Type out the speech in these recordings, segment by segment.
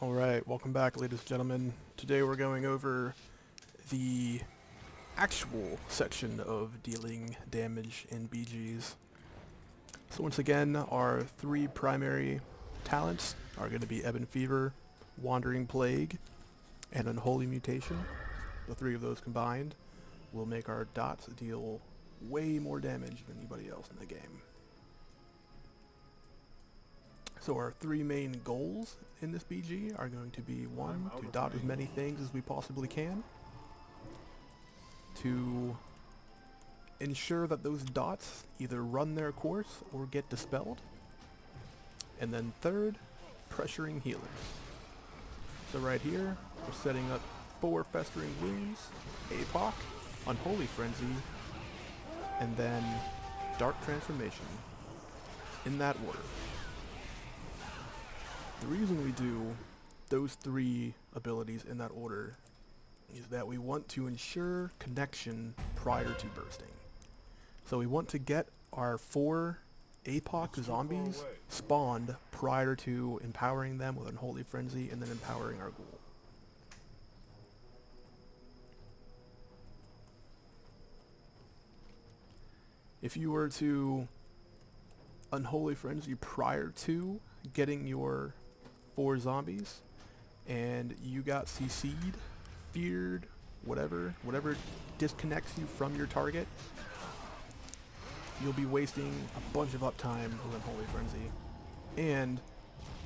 Alright, welcome back, ladies and gentlemen. Today we're going over the actual section of dealing damage in BGs. So once again, our three primary talents are going to be Ebon Fever, Wandering Plague, and Unholy Mutation. The three of those combined will make our dots deal way more damage than anybody else in the game. So our three main goals in this BG are going to be, one, to dot as many things as we possibly can, to ensure that those dots either run their course or get dispelled, and then third, pressuring healers. So right here, we're setting up 4 Festering Wounds, APOC, Unholy Frenzy, and then Dark Transformation, in that order. The reason we do those 3 abilities in that order is that we want to ensure connection prior to bursting. So we want to get our 4 APOC zombies spawned prior to empowering them with Unholy Frenzy and then empowering our ghoul. If you were to Unholy Frenzy prior to getting your 4 zombies, and you got CC'd, feared, whatever disconnects you from your target, you'll be wasting a bunch of uptime with Unholy Frenzy, and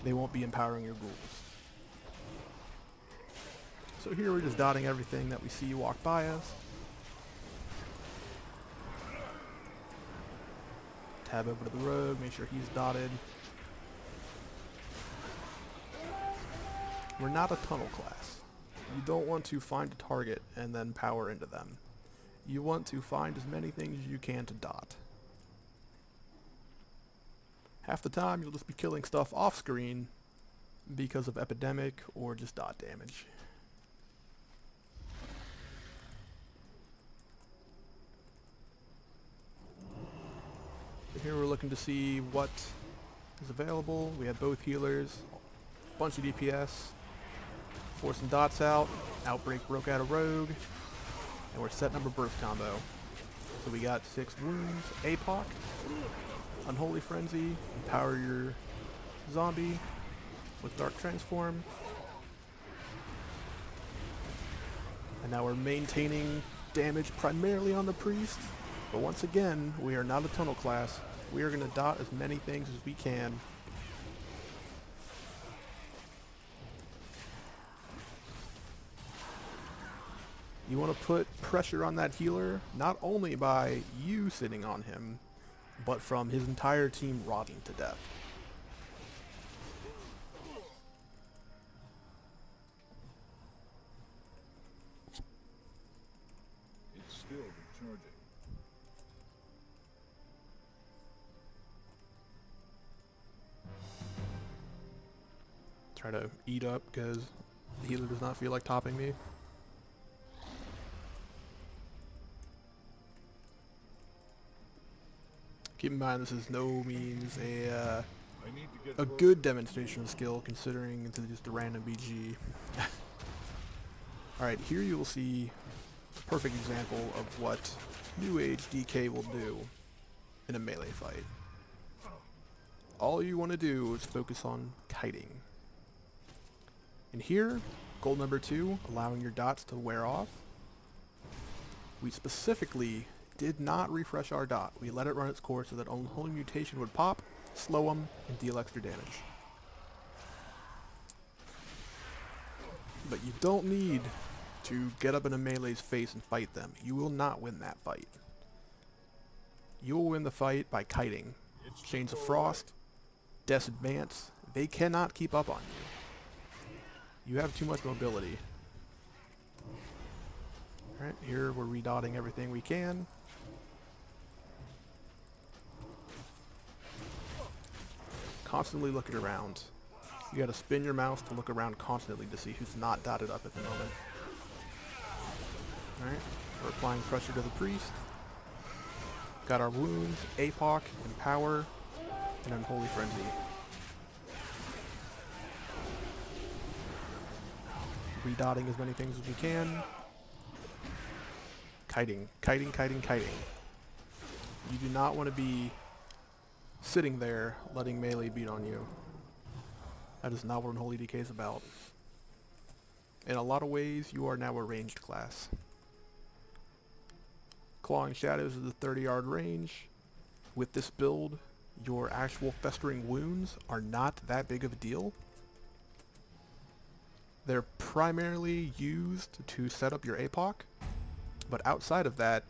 they won't be empowering your ghouls. So here we're just dotting everything that we see walk by us. Tab over to the rogue, make sure he's dotted. We're not a tunnel class. You don't want to find a target and then power into them. You want to find as many things as you can to dot. Half the time you'll just be killing stuff off screen because of epidemic or just dot damage. So here we're looking to see what is available. We have both healers, a bunch of DPS. Force some dots out, Outbreak broke out a rogue, and we're setting up a burst combo. So we got 6 wounds, APOC, Unholy Frenzy, empower your zombie with Dark Transform. And now we're maintaining damage primarily on the priest, but once again, we are not a tunnel class. We are going to dot as many things as we can. You want to put pressure on that healer, not only by you sitting on him, but from his entire team rotting to death. It's still recharging. Try to eat up because the healer does not feel like topping me. Keep in mind, this is no means a good demonstration of skill, considering it's just a random BG. Alright, here you will see a perfect example of what New Age DK will do in a melee fight. All you want to do is focus on kiting. And here, goal number 2, allowing your dots to wear off. We specifically did not refresh our dot. We let it run its course so that Unholy Mutation would pop, slow them, and deal extra damage. But you don't need to get up in a melee's face and fight them. You will not win that fight. You will win the fight by kiting. Chains of Frost, Death's Advance, they cannot keep up on you. You have too much mobility. Alright, here we're redotting everything we can. Constantly looking around. You gotta spin your mouse to look around constantly to see who's not dotted up at the moment. Alright, we're applying pressure to the priest. Got our wounds, APOC, Empower, and Unholy Frenzy. redotting as many things as we can. Kiting, kiting, kiting, kiting. You do not want to be sitting there letting melee beat on you. That is not what Unholy DK is about. In a lot of ways, you are now a ranged class. Clawing Shadows is a 30-yard range. With this build, your actual festering wounds are not that big of a deal. They're primarily used to set up your APOC, but outside of that,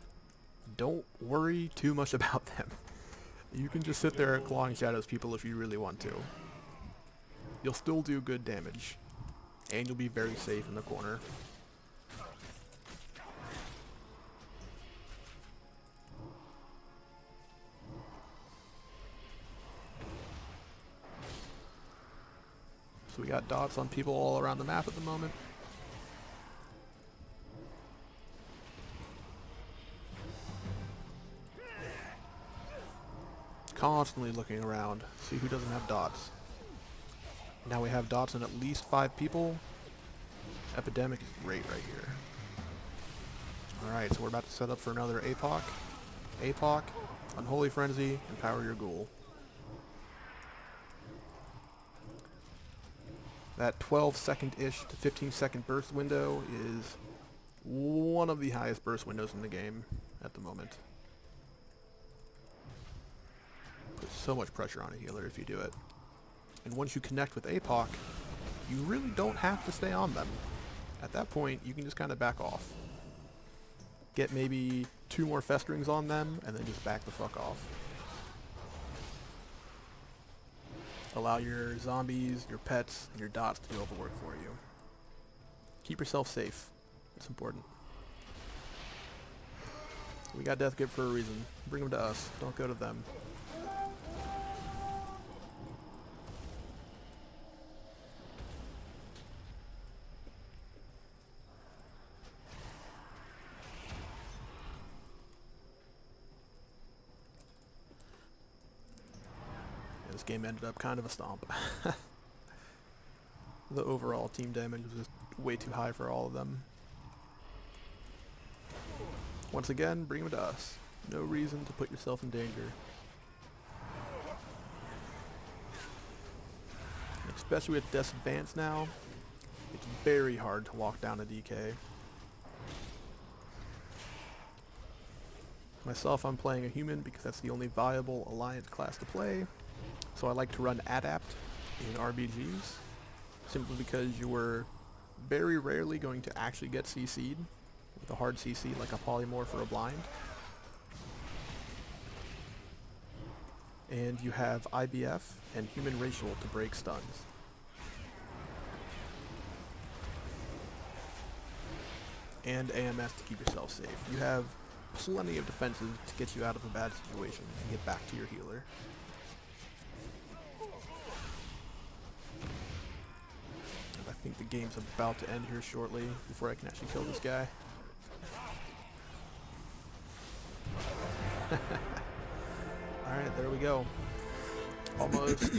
don't worry too much about them. You can just sit there clawing Shadows people if you really want to. You'll still do good damage, and you'll be very safe in the corner. So we got dots on people all around the map at the moment. Constantly looking around, see who doesn't have dots. Now we have dots on at least 5 people. Epidemic is great right here. Alright, so we're about to set up for another APOC. APOC, Unholy Frenzy, Empower Your Ghoul. That 12-second-ish to 15-second burst window is one of the highest burst windows in the game at the moment. Puts so much pressure on a healer if you do it. And once you connect with APOC, you really don't have to stay on them. At that point, you can just kind of back off. Get maybe 2 more festerings on them, and then just back the fuck off. Allow your zombies, your pets, and your dots to do all the work for you. Keep yourself safe. It's important. We got Death Grip for a reason. Bring them to us. Don't go to them. This game ended up kind of a stomp. The overall team damage was just way too high for all of them. Once again, bring them to us. No reason to put yourself in danger. Especially with Death's Advance now, it's very hard to walk down a DK. Myself, I'm playing a human because that's the only viable alliance class to play. So I like to run Adapt in RBGs, simply because you were very rarely going to actually get CC'd with a hard CC like a Polymorph or a Blind. And you have IBF and Human Racial to break stuns. And AMS to keep yourself safe. You have plenty of defenses to get you out of a bad situation and get back to your healer. I think the game's about to end here shortly before I can actually kill this guy. Alright, there we go. Almost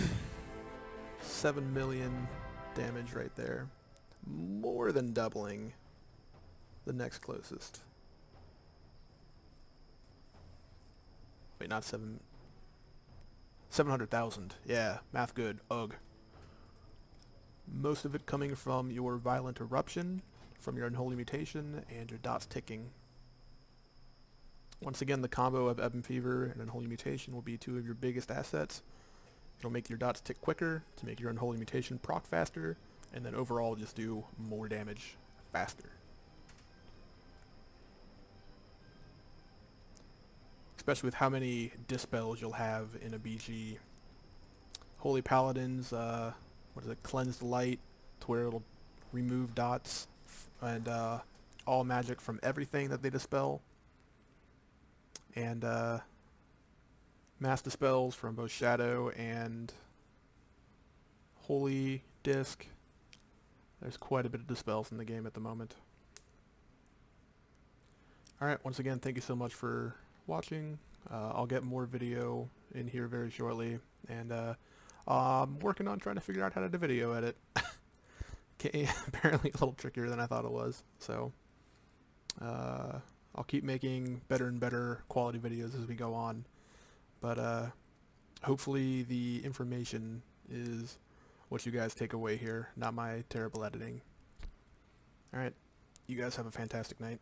7 million damage right there. More than doubling the next closest. Wait, not 700,000. Yeah, math good. Ugh. Most of it coming from your Violent Eruption, from your Unholy Mutation, and your dots ticking. Once again, the combo of Ebon Fever and Unholy Mutation will be 2 of your biggest assets. It'll make your dots tick quicker to make your Unholy Mutation proc faster, and then overall just do more damage faster. Especially with how many dispels you'll have in a BG. Holy Paladins, Cleansed Light, to where it'll remove dots and all magic from everything that they dispel. And mass dispels from both Shadow and Holy Disc. There's quite a bit of dispels in the game at the moment. Alright, once again, thank you so much for watching. I'll get more video in here very shortly, and I'm working on trying to figure out how to do video edit. apparently a little trickier than I thought it was. So I'll keep making better and better quality videos as we go on. But hopefully the information is what you guys take away here, not my terrible editing. Alright, you guys have a fantastic night.